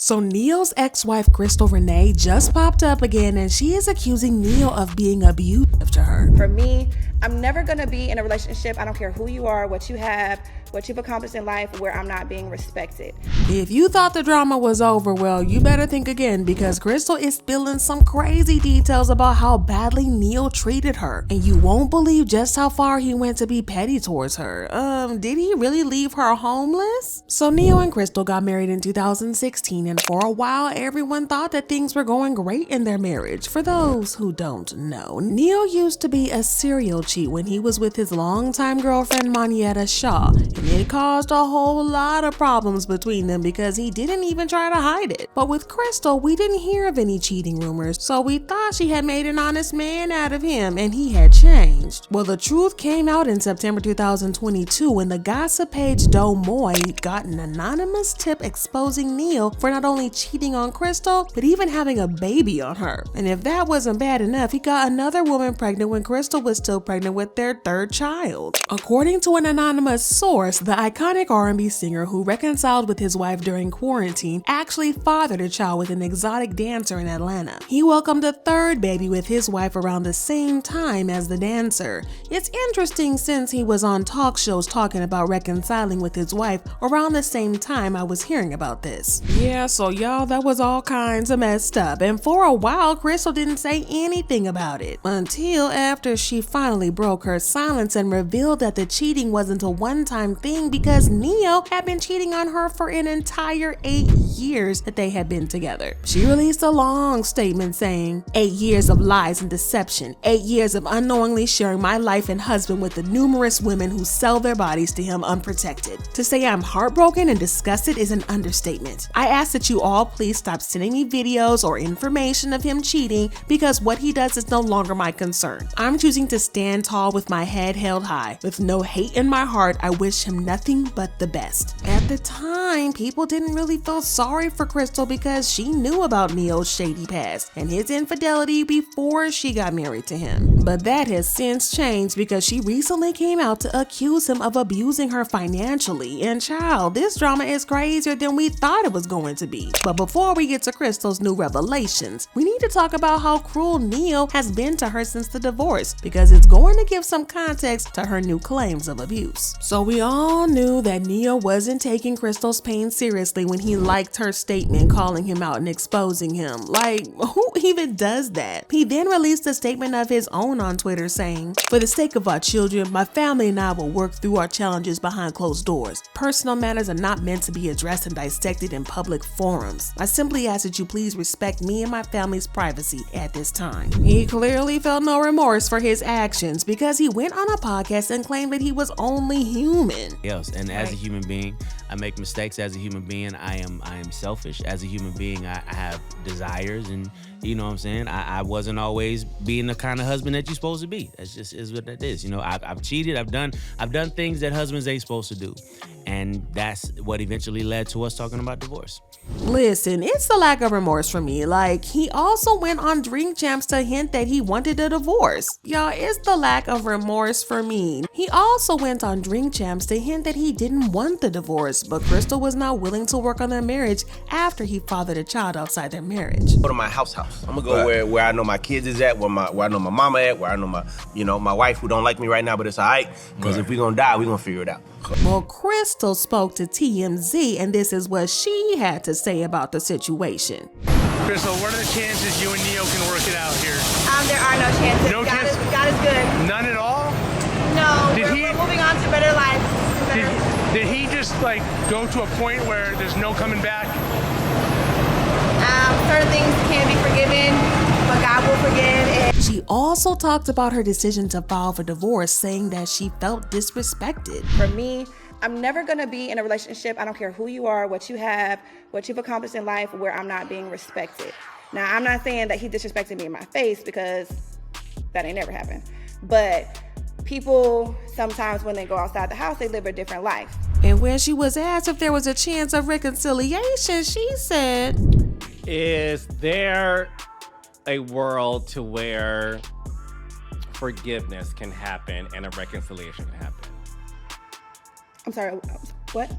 So Neyo's ex-wife Crystal Renee just popped up again, and she is accusing Neyo of being abusive to her. For me, I'm never gonna be in a relationship, I don't care who you are, what you have, what you've accomplished in life, where I'm not being respected. If you thought the drama was over, well, you better think again, because Crystal is spilling some crazy details about how badly Neyo treated her. And you won't believe just how far he went to be petty towards her. Did he really leave her homeless? So Neyo and Crystal got married in 2016, and for a while, everyone thought that things were going great in their marriage. For those who don't know, Neyo used to be a serial cheat when he was with his longtime girlfriend Monietta Shaw, and it caused a whole lot of problems between them because he didn't even try to hide it. But with Crystal, we didn't hear of any cheating rumors, so we thought she had made an honest man out of him and he had changed. Well, the truth came out in September 2022 when the gossip page Deux-moi got an anonymous tip exposing Neyo for not only cheating on Crystal, but even having a baby on her. And if that wasn't bad enough, he got another woman pregnant when Crystal was still pregnant with their third child. According to an anonymous source, the iconic R&B singer who reconciled with his wife during quarantine actually fathered a child with an exotic dancer in Atlanta. He welcomed a third baby with his wife around the same time as the dancer. It's interesting since he was on talk shows talking about reconciling with his wife around the same time I was hearing about this. Yeah, so y'all, that was all kinds of messed up, and for a while Crystal didn't say anything about it until after she finally broke her silence and revealed that the cheating wasn't a one-time thing because Neyo had been cheating on her for an entire 8 years that they had been together. She released a long statement saying, 8 years of lies and deception, 8 years of unknowingly sharing my life and husband with the numerous women who sell their bodies to him unprotected. To say I'm heartbroken and disgusted is an understatement. I ask that you all please stop sending me videos or information of him cheating because what he does is no longer my concern. I'm choosing to stand tall with my head held high. With no hate in my heart, I wish him nothing but the best. At the time, people didn't really feel sorry for Crystal because she knew about Neyo's shady past and his infidelity before she got married to him. But that has since changed because she recently came out to accuse him of abusing her financially. And child, this drama is crazier than we thought it was going to be. But before we get to Crystal's new revelations, we need to talk about how cruel Neyo has been to her since the divorce, because it's going to give some context to her new claims of abuse. So we all knew that Neyo wasn't taking Crystal's pain seriously when he liked her statement calling him out and exposing him. Like, who even does that? He then released a statement of his own on Twitter saying, "For the sake of our children, my family and I will work through our challenges behind closed doors. Personal matters are not meant to be addressed and dissected in public forums. I simply ask that you please respect me and my family's privacy at this time." He clearly felt no remorse for his actions because he went on a podcast and claimed that he was only human. Yes, and as a human being, I make mistakes. As a human being, I am selfish. As a human being, I have desires, and you know what I'm saying? I wasn't always being the kind of husband that you're supposed to be. That's just is what that is. You know, I've cheated. I've done things that husbands ain't supposed to do. And that's what eventually led to us talking about divorce. Listen, it's the lack of remorse for me. Like, he also went on Drink Champs to hint that he wanted a divorce. Y'all, it's the lack of remorse for me. He also went on Drink Champs to hint that he didn't want the divorce, but Crystal was not willing to work on their marriage after he fathered a child outside their marriage. Go to my house. I'm gonna go where I know my kids is at, where I know my mama at, where I know my wife who don't like me right now, but it's all right, because if we gonna die, we gonna figure it out. Well, Crystal spoke to TMZ, and this is what she had to say about the situation. Crystal, what are the chances you and Neyo can work it out here? There are no chances. No God is good. None at all? No, we're moving on to better lives. Did he just like go to a point where there's no coming back? Certain things can't be forgiven, but God will forgive. She also talked about her decision to file for divorce, saying that she felt disrespected. For me, I'm never gonna be in a relationship, I don't care who you are, what you have, what you've accomplished in life, where I'm not being respected. Now, I'm not saying that he disrespected me in my face, because that ain't never happened. But people, sometimes when they go outside the house, they live a different life. And when she was asked if there was a chance of reconciliation, she said, "Is there a world to where forgiveness can happen and a reconciliation can happen?" I'm sorry, what?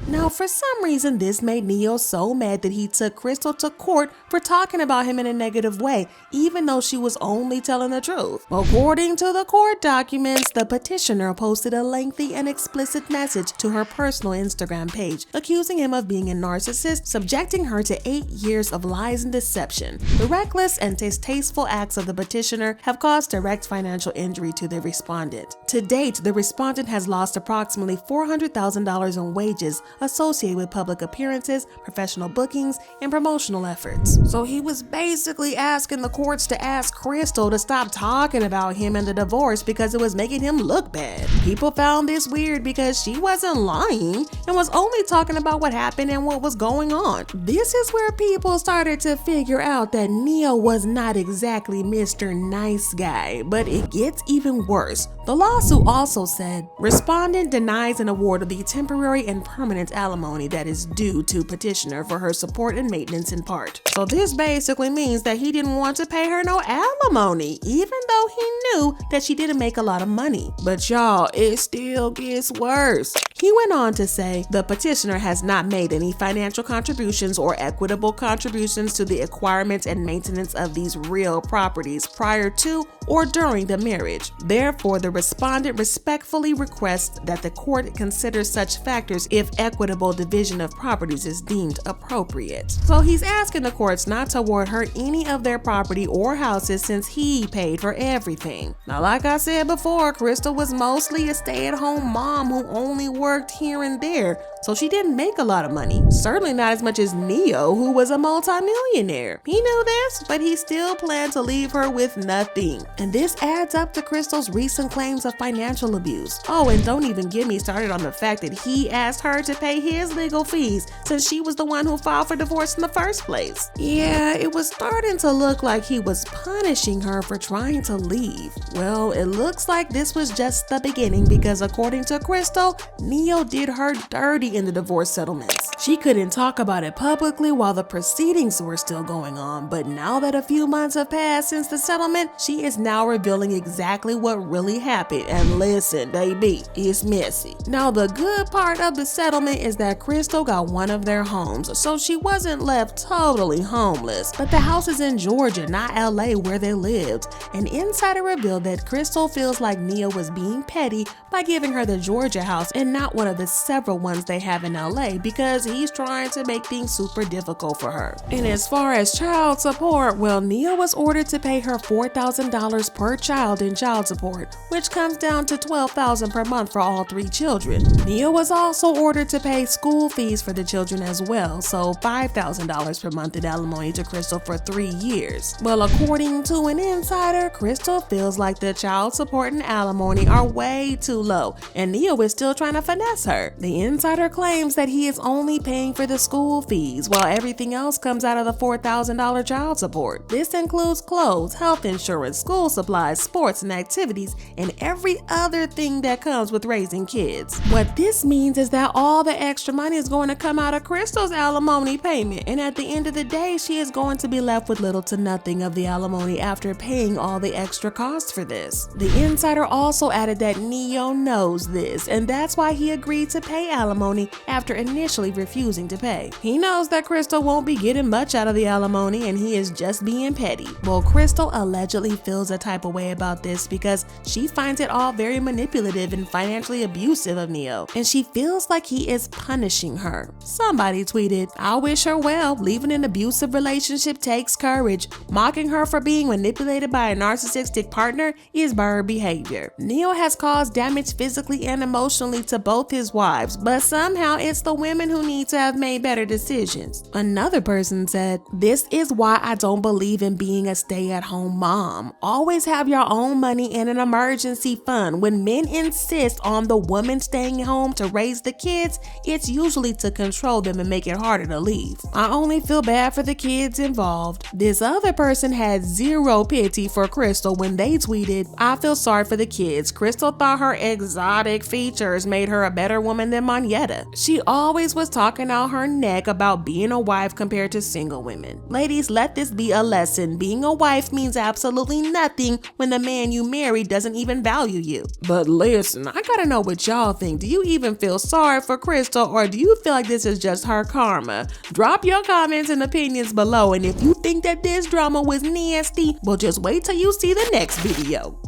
Now, for some reason, this made Neyo so mad that he took Crystal to court for talking about him in a negative way, even though she was only telling the truth. According to the court documents, the petitioner posted a lengthy and explicit message to her personal Instagram page, accusing him of being a narcissist, subjecting her to 8 years of lies and deception. The reckless and distasteful acts of the petitioner have caused direct financial injury to the respondent. To date, the respondent has lost approximately $400,000 in wages associated with public appearances, professional bookings, and promotional efforts. So he was basically asking the courts to ask Crystal to stop talking about him and the divorce because it was making him look bad. People found this weird because she wasn't lying and was only talking about what happened and what was going on. This is where people started to figure out that Neyo was not exactly Mr. Nice Guy, but it gets even worse. The lawsuit also said, respondent denies an award of the temporary and permanent alimony that is due to petitioner for her support and maintenance in part. So this basically means that he didn't want to pay her no alimony, even though he knew that she didn't make a lot of money. But y'all, it still gets worse. He went on to say, the petitioner has not made any financial contributions or equitable contributions to the acquirement and maintenance of these real properties prior to or during the marriage. Therefore, the respondent respectfully requests that the court consider such factors if equitable division of properties is deemed appropriate. So he's asking the courts not to award her any of their property or houses since he paid for everything. Now, like I said before, Crystal was mostly a stay-at-home mom who only worked here and there, so she didn't make a lot of money. Certainly not as much as Neyo, who was a multi-millionaire. He knew this, but he still planned to leave her with nothing. And this adds up to Crystal's recent claims of financial abuse. Oh, and don't even get me started on the fact that he asked her to pay his legal fees since she was the one who filed for divorce in the first place. Yeah, it was starting to look like he was punishing her for trying to leave. Well, it looks like this was just the beginning because according to Crystal, Neyo did her dirty in the divorce settlements. She couldn't talk about it publicly while the proceedings were still going on, but now that a few months have passed since the settlement, she is now revealing exactly what really happened. And listen, baby, it's messy. Now, the good part of the settlement is that Crystal got one of their homes, so she wasn't left totally homeless. But the house is in Georgia, not LA where they lived. An insider revealed that Crystal feels like Neyo was being petty by giving her the Georgia house and not one of the several ones they have in LA because he's trying to make things super difficult for her. And as far as child support, well, Neyo was ordered to pay her $4,000 per child in child support, which comes down to $12,000 per month for all 3 children. Neyo was also ordered to pay school fees for the children as well, so $5,000 per month in alimony to Crystal for 3 years. Well, according to an insider, Crystal feels like the child support and alimony are way too low, and Neyo is still trying to finesse her. The insider claims that he is only paying for the school fees, while everything else comes out of the $4,000 child support. This includes clothes, health insurance, school supplies, sports and activities, and every other thing that comes with raising kids. What this means is that all the extra money is going to come out of Crystal's alimony payment, and at the end of the day, she is going to be left with little to nothing of the alimony after paying all the extra costs for this. The insider also added that Neyo knows this, and that's why he agreed to pay alimony after initially refusing to pay. He knows that Crystal won't be getting much out of the alimony and he is just being petty. Well, Crystal allegedly feels a type of way about this because she finds it all very manipulative and financially abusive of Neyo, and she feels like he is punishing her. Somebody tweeted, "I wish her well. Leaving an abusive relationship takes courage. Mocking her for being manipulated by a narcissistic partner is bird behavior. Neyo has caused damage physically and emotionally to both his wives, but somehow it's the women who need to have made better decisions." Another person said, "This is why I don't believe in being a stay-at-home mom. Always have your own money in an emergency fund. When men insist on the woman staying home to raise the kids, it's usually to control them and make it harder to leave. I only feel bad for the kids involved." This other person had zero pity for Crystal when they tweeted, "I feel sorry for the kids. Crystal thought her exotic features made her a better woman than Monietta. She always was talking out her neck about being a wife compared to single women. Ladies, let this be a lesson. Being a wife means absolutely nothing when the man you marry doesn't even value you." But listen, I gotta know what y'all think. Do you even feel sorry for Crystal? Crystal, or do you feel like this is just her karma? Drop your comments and opinions below, and if you think that this drama was nasty, well, just wait till you see the next video.